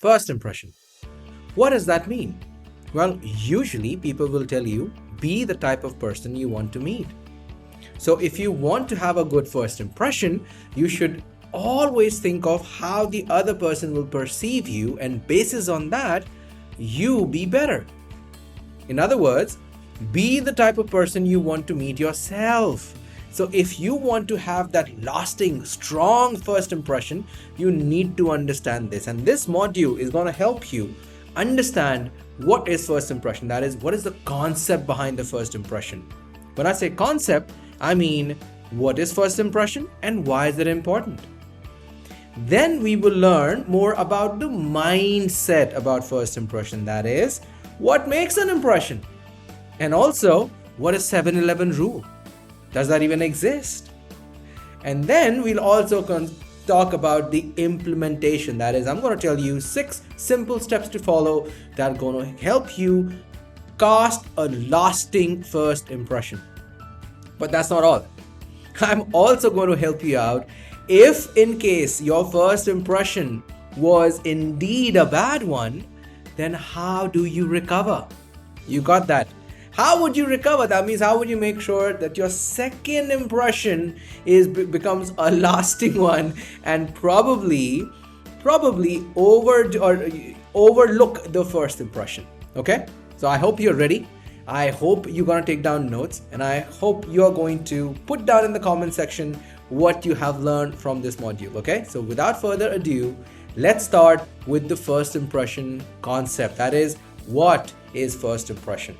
First impression. What does that mean? Well, usually people will tell you, be the type of person you want to meet. So if you want to have a good first impression, you should always think of how the other person will perceive you, and basis on that, you be better. In other words, be the type of person you want to meet yourself. So if you want to have that lasting, strong first impression, you need to understand this. And this module is going to help you understand what is first impression. That is, what is the concept behind the first impression? When I say concept, I mean what is first impression and why is it important? Then we will learn more about the mindset about first impression. That is, what makes an impression? And also, what is 7-Eleven rule? Does that even exist? And then we'll also talk about the implementation. That is, I'm going to tell you 6 simple steps to follow that are going to help you cast a lasting first impression. But that's not all. I'm also going to help you out if in case your first impression was indeed a bad one, then how do you recover? You got that? How would you recover? That means how would you make sure that your second impression becomes a lasting one and probably overlook the first impression. Okay? So I hope you're ready. I hope you're going to take down notes, and I hope you're going to put down in the comment section what you have learned from this module. Okay? So without further ado, let's start with the first impression concept. That is, what is first impression?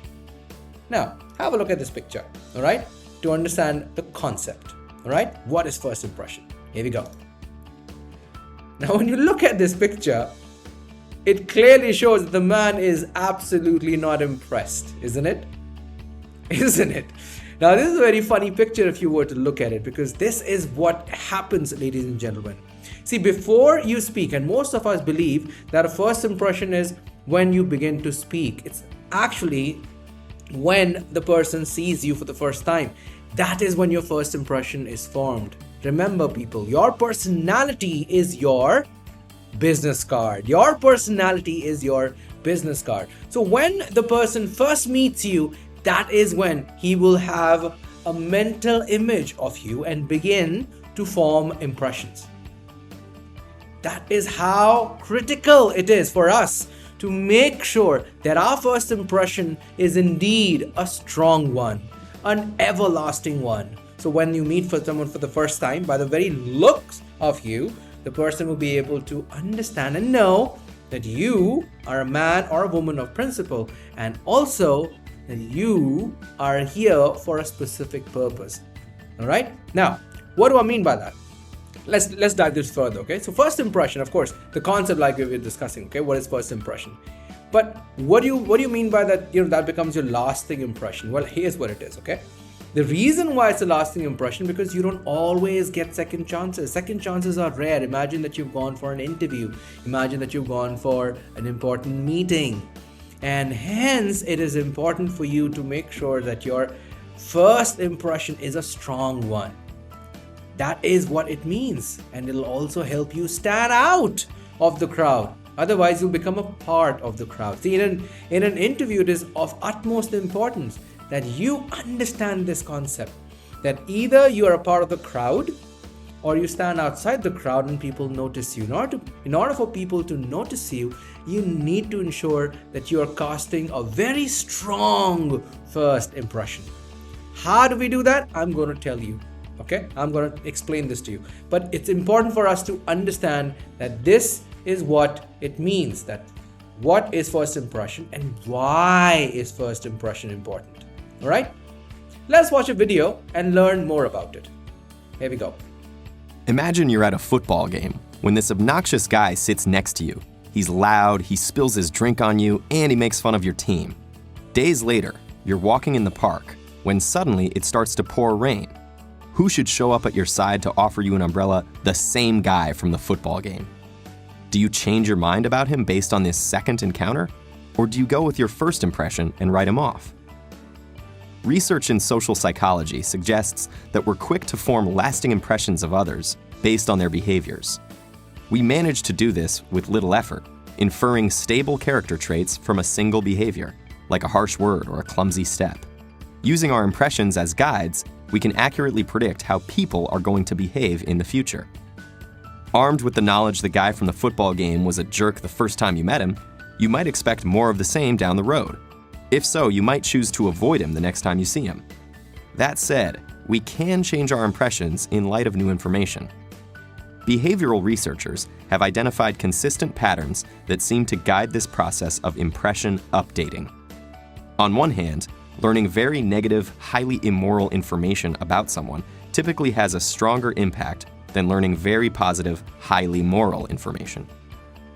Now, have a look at this picture, all right, to understand the concept, all right? What is first impression? Here we go. Now, when you look at this picture, it clearly shows that the man is absolutely not impressed, isn't it? Isn't it? Now, this is a very funny picture if you were to look at it, because this is what happens, ladies and gentlemen. See, before you speak, and most of us believe that a first impression is when you begin to speak. It's actually when the person sees you for the first time. That is when your first impression is formed. Remember, people, your personality is your business card. Your personality is your business card. So when the person first meets you, that is when he will have a mental image of you and begin to form impressions. That is how critical it is for us to make sure that our first impression is indeed a strong one, an everlasting one. So when you meet someone for the first time, by the very looks of you, the person will be able to understand and know that you are a man or a woman of principle, and also that you are here for a specific purpose. All right? Now, what do I mean by that? Let's dive this further, okay? So first impression, of course, the concept like we were discussing, okay? What is first impression? But what do you mean by that, that becomes your lasting impression? Well, here's what it is, okay? The reason why it's a lasting impression, because you don't always get second chances. Second chances are rare. Imagine that you've gone for an interview. Imagine that you've gone for an important meeting. And hence, it is important for you to make sure that your first impression is a strong one. That is what it means, and it'll also help you stand out of the crowd. Otherwise, you'll become a part of the crowd. See, in an interview, it is of utmost importance that you understand this concept, that either you are a part of the crowd or you stand outside the crowd and people notice you. In order for people to notice you, you need to ensure that you are casting a very strong first impression. How do we do that? I'm going to tell you. Okay, I'm going to explain this to you. But it's important for us to understand that this is what it means, that what is first impression and why is first impression important. All right, let's watch a video and learn more about it. Here we go. Imagine you're at a football game when this obnoxious guy sits next to you. He's loud, he spills his drink on you, and he makes fun of your team. Days later, you're walking in the park when suddenly it starts to pour rain. Who should show up at your side to offer you an umbrella? The same guy from the football game. Do you change your mind about him based on this second encounter? Or do you go with your first impression and write him off? Research in social psychology suggests that we're quick to form lasting impressions of others based on their behaviors. We manage to do this with little effort inferring stable character traits from a single behavior, like a harsh word or a clumsy step. Using our impressions as guides, we can accurately predict how people are going to behave in the future. Armed with the knowledge the guy from the football game was a jerk the first time you met him, you might expect more of the same down the road. If so, you might choose to avoid him the next time you see him. That said, we can change our impressions in light of new information. Behavioral researchers have identified consistent patterns that seem to guide this process of impression updating. On one hand, learning very negative, highly immoral information about someone typically has a stronger impact than learning very positive, highly moral information.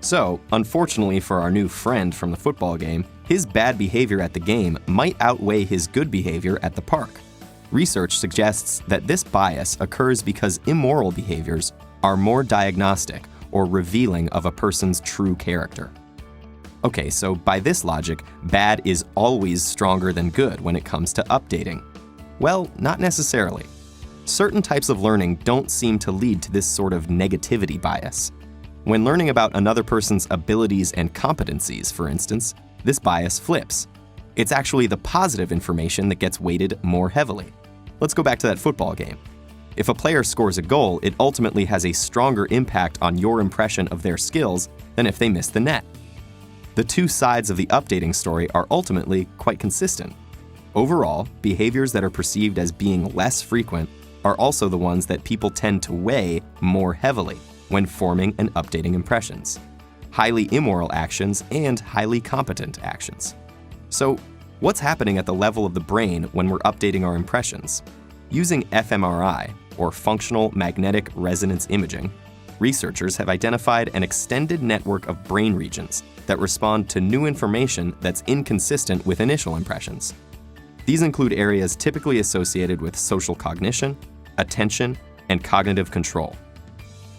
So, unfortunately for our new friend from the football game, his bad behavior at the game might outweigh his good behavior at the park. Research suggests that this bias occurs because immoral behaviors are more diagnostic or revealing of a person's true character. Okay, so by this logic, bad is always stronger than good when it comes to updating. Well, not necessarily. Certain types of learning don't seem to lead to this sort of negativity bias. When learning about another person's abilities and competencies, for instance, this bias flips. It's actually the positive information that gets weighted more heavily. Let's go back to that football game. If a player scores a goal, it ultimately has a stronger impact on your impression of their skills than if they miss the net. The two sides of the updating story are ultimately quite consistent. Overall, behaviors that are perceived as being less frequent are also the ones that people tend to weigh more heavily when forming and updating impressions. Highly immoral actions and highly competent actions. So, what's happening at the level of the brain when we're updating our impressions? Using fMRI, or functional magnetic resonance imaging, researchers have identified an extended network of brain regions that respond to new information that's inconsistent with initial impressions. These include areas typically associated with social cognition, attention, and cognitive control.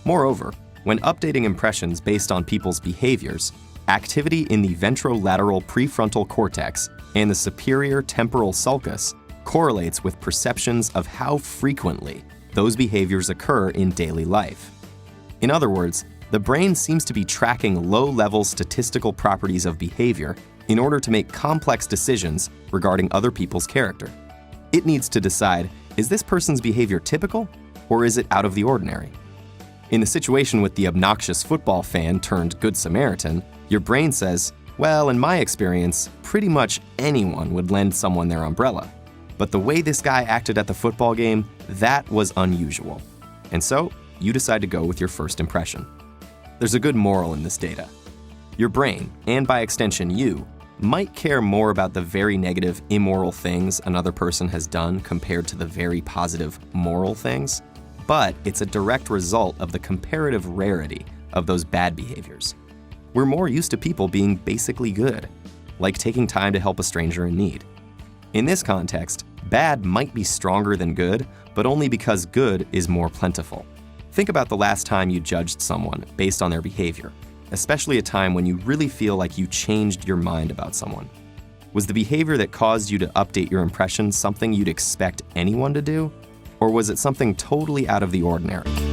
Moreover, when updating impressions based on people's behaviors, activity in the ventrolateral prefrontal cortex and the superior temporal sulcus correlates with perceptions of how frequently those behaviors occur in daily life. In other words, the brain seems to be tracking low-level statistical properties of behavior in order to make complex decisions regarding other people's character. It needs to decide, is this person's behavior typical, or is it out of the ordinary? In the situation with the obnoxious football fan turned Good Samaritan, your brain says, well, in my experience, pretty much anyone would lend someone their umbrella. But the way this guy acted at the football game, that was unusual. And so, you decide to go with your first impression. There's a good moral in this data. Your brain, and by extension you, might care more about the very negative, immoral things another person has done compared to the very positive, moral things, but it's a direct result of the comparative rarity of those bad behaviors. We're more used to people being basically good, like taking time to help a stranger in need. In this context, bad might be stronger than good, but only because good is more plentiful. Think about the last time you judged someone based on their behavior, especially a time when you really feel like you changed your mind about someone. Was the behavior that caused you to update your impression something you'd expect anyone to do? Or was it something totally out of the ordinary?